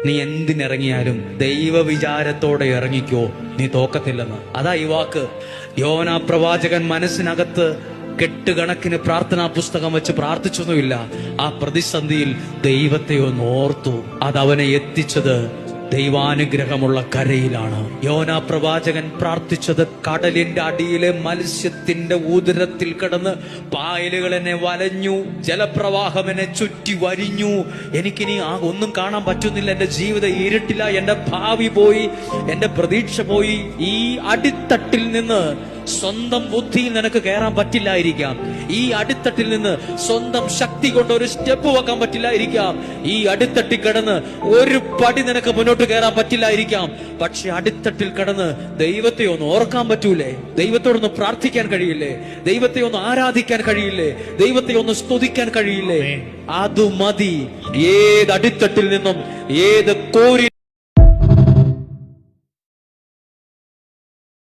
നീ എന്തിനിറങ്ങിയാലും ദൈവ വിചാരത്തോടെ ഇറങ്ങിക്കോ, നീ തോക്കത്തില്ലെന്ന്. അതാ ഈ വാക്ക്. യോനാ പ്രവാചകൻ മനസ്സിനകത്ത് കെട്ടുകണക്കിന് പ്രാർത്ഥനാ പുസ്തകം വെച്ച് പ്രാർത്ഥിച്ചൊന്നുമില്ല. ആ പ്രതിസന്ധിയിൽ ദൈവത്തെ ഒന്ന് ഓർത്തു. അതവനെ എത്തിച്ചത് ദൈവാനുഗ്രഹമുള്ള കരയിലാണ്. യോനാ പ്രവാചകൻ പ്രാർത്ഥിച്ചത് കടലിന്റെ അടിയിലെ മത്സ്യത്തിന്റെ ഉദരത്തിൽ കിടന്ന് പായലുകൾ എന്നെ വലഞ്ഞു, ജലപ്രവാഹം എന്നെ ചുറ്റി വരിഞ്ഞു, എനിക്കിനി ഒന്നും കാണാൻ പറ്റുന്നില്ല, എന്റെ ജീവിതം ഇരുട്ടില്ല, എന്റെ ഭാവി പോയി, എന്റെ പ്രതീക്ഷ പോയി. ഈ അടിത്തട്ടിൽ നിന്ന് സ്വന്തം ബുദ്ധിയിൽ നിനക്ക് കയറാൻ പറ്റില്ലായിരിക്കാം. ഈ അടിത്തട്ടിൽ നിന്ന് സ്വന്തം ശക്തി കൊണ്ട് ഒരു സ്റ്റെപ്പ് വെക്കാൻ പറ്റില്ലായിരിക്കാം. ഈ അടിത്തട്ടിൽ കിടന്ന് ഒരു പടി നിനക്ക് മുന്നോട്ട് കയറാൻ പറ്റില്ലായിരിക്കാം. പക്ഷെ അടിത്തട്ടിൽ കിടന്ന് ദൈവത്തെ ഒന്ന് ഓർക്കാൻ പറ്റൂലേ? ദൈവത്തോടൊന്ന് പ്രാർത്ഥിക്കാൻ കഴിയില്ലേ? ദൈവത്തെ ഒന്ന് ആരാധിക്കാൻ കഴിയില്ലേ? ദൈവത്തെ ഒന്ന് സ്തുതിക്കാൻ കഴിയില്ലേ? അത് മതി. ഏത് അടിത്തട്ടിൽ നിന്നും, ഏത് കോരി